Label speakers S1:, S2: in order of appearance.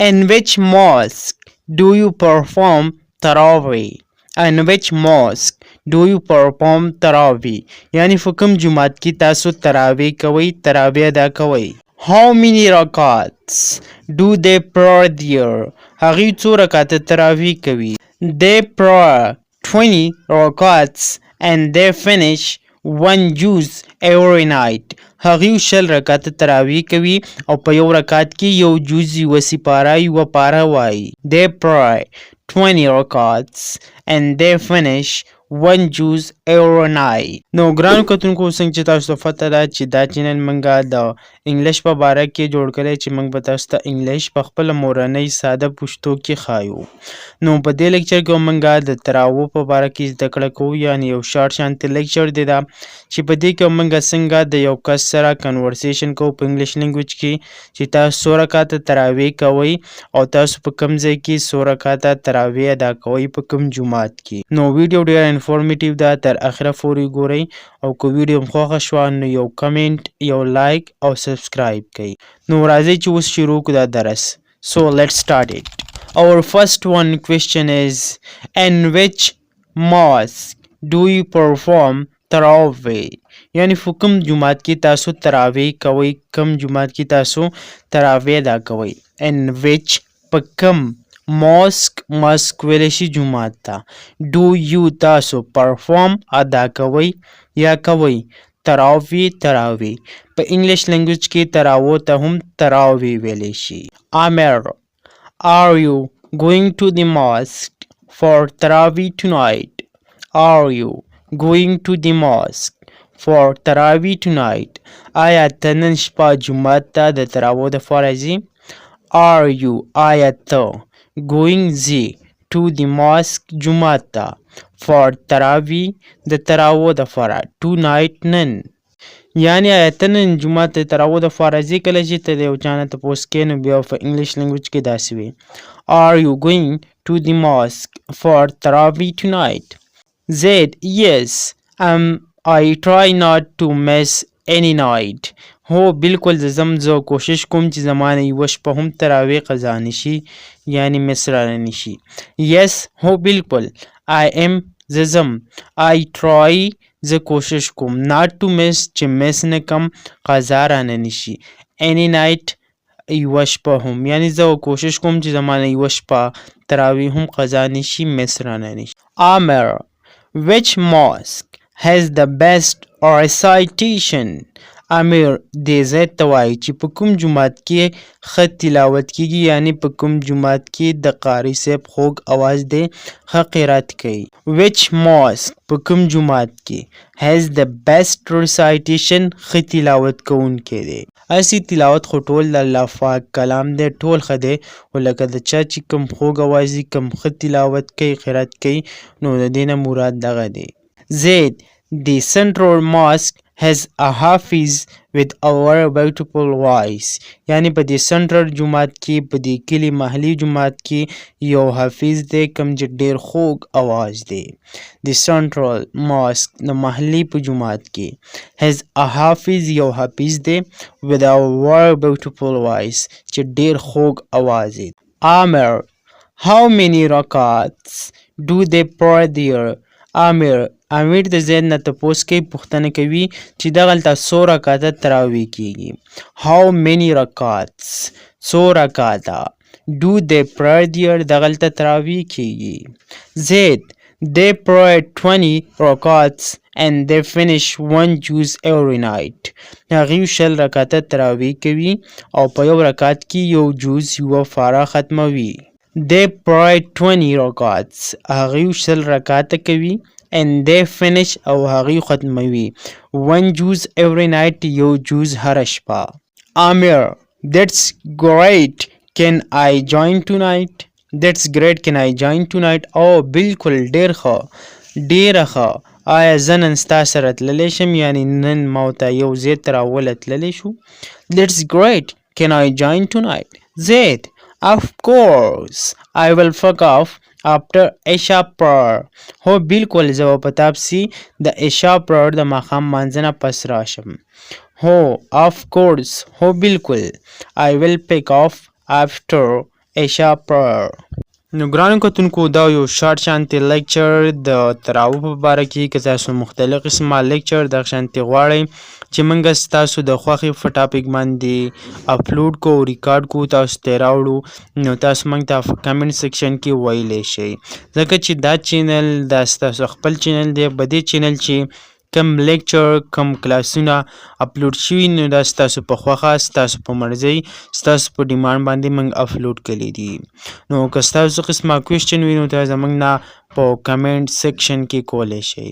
S1: In which mosque do you perform tarawih? In which mosque do you perform tarawih? یعنی په کوم جومات کې تاسو تراویح کوئ، تراویح ادا کوئ. How many rakats do they pray there? هغوی څو رکعته تراویح کوي. They pray 20 rakats and they finish one juz every night. هغوی 20 رکعته تراویح کوي او په یو رکعت کې یو جز یوه سپاره یوه پاره وایي. They pray 20 rakats and they finish one juz every night. نو ګرانو کتونکو څنګه چې تاسو ته پته ده چې دا چینل موږ د انګلیش په باره کې جوړ کړی چې موږ به تاسو ته انګلیش په خپله مورنۍ ساده پښتو کې ښایو. نو په دې لیکچر کې موږ د تراویح په باره کې زده کړه کوو، یعنی یو شارټ شانتې لیکچر دی دا چې په دې کې موږ څنګه د یو کس سره کنورسیشن کوو په انګلیش لینګویج کې چې تاسو څو رکعته تراویح کوئ او تاسو په کوم ځای کې څو رکعته تراویح ادا کوئ په کوم جومات کې. نو ویډیو ډېره انفارمیټیو ده، تر اخره پورې ګورئ او که ویډیو م خوښه شوه نو یو کمنټ، یو لایک او سبسکرایب کړئ. نو راځئ چې اوس شروع کړو دا درس. So let's start it. Our first one question is, in which mosque do you perform tarawih? یعنی په کوم جومات کې تاسو تراویح کوئ، کوم جومات کې تاسو تراویح ادا کوئ. In which په کوم ماسک ویلی شي جومات ته. Do you تاسو perform ادا کوئ یا کوئ تراویح. په انګلیش لینګویج کې تراویح ته هم تراویح ویلی شي. Amir, are you going to the mosque for tarawih tonight? Are you going to the mosque for tarawih tonight? آیا ته نن شپه جومات ته د تراویح دپاره ځې؟ Are you آیا ته going ځې to the mosque جومات ته for tarawih د تراویح دپاره tonight نن. یعنی آیا ته نن جومات ته تراویح دپاره ځې؟ کله چې ته د یو چا نه تپوس کوې نو بیا په انګلیش لینګویج کې داسې وي Are you going to the mosque for tarawih tonight? Zaid, yes, I try not to miss any night. هو بالکل زه کوشش کوم چې زما نه یوه شپه هم تراویح قضا نشي، یعنی مس رانه نشي. Yes, هو بالکل. I am زه ځم. I try زه کوشش کوم. not to miss چې مس نه کم قضا رانه نشي. any night یوه شپه هم، یعنی زه کوشش کوم چې زما نه یوه شپه تراویح هم قضا نشي، مس رانه نشي. Amir, which mosque has the best recitation? امیر دې ځای ته وایي چې په کوم جومات کې ښه تلاوت کیږي، یعنی په کوم جومات کې د قاري صاحب خوږ اواز دی ښه قرات کوي. which mosque په کوم جومات کې has the best recitation ښه تلاوت کوونکی دی. هسې تلاوت خو ټول د الله پاک کلام دی، ټول ښه دی، خو لکه د چا چې کوم خوږ اواز وي، کوم ښه تلاوت کوي، قرات کوي، نو د دې نه مراد دغه دی. Zaid, the central mosque has a hafiz with a very beautiful voice. یعنی په دې سنټرل جومات کې، په دې کلي محلي جومات کې یو حافظ دی کوم چې ډېر خوږ اواز دی. د سنټرل ماسک د محلي په جومات کې has a hafiz یو حافظ دی with a very beautiful voice چې ډېر خوږ اواز دی. Amir, how many rakats do they pray there? امیر د زید نه تپوس کوي، پوښتنه کوي چې دغلته څو رکعته تراویح کیږي. How many rakats څو رکعته do they pray there دغلته تراویح کیږي. Zaid, they pray 20 rakats and they finish one juz every night. هغوی 20 رکعته تراویح کوي او په یو رکعت کې یو جز یوه پاره ختموي. They pray 20 rakats هغوی 20 رکعته کوي and they finish او هغوی ختموي one juz every night یو جز هره شپه. Amir, that's great, can I join tonight? That's great, can I join tonight? او بالکل ډېر ښه، ډېره ښه، آیا زه نن ستا سره تللی شم؟ یعنی نن ما ورته یو ځای ته راوله تللی شو. That's great, can I join tonight? Zaid, of course, I will fuck off after Isha prayer. هو بالکل زه به په تاپسي د عشا prayer د ماښام مانځنه پس راشم. هو of course هو بالکل I will pick off after ایشا پر. نو ګرانو کتونکو دا یو شارټ شانتي لیکچر د تراو په باره کې که تاسو مختلف قسمه لیکچر د شانتي غواړئ چې موږ ستاسو د خوښې په ټاپک باندې اپلوډ کو ریکارډ کو تاسو ته راوړو نو تاسو موږ ته په کمنټ سیکشن کې ویلی شئ ځکه چې دا چینل دا ستاسو خپل چینل دی په دې چینل چې کم لیکچر کم کلاسونه اپلوډ شوي نو دا ستاسو په خوښه ستاسو په مرضۍ ستاسو په ډیمانډ باندې موږ اپلوډ کړي دي نو که ستاسو قسمه کوېسچن وي نو تاسو زموږ نه په کمنټ سیکشن کې کولی شئ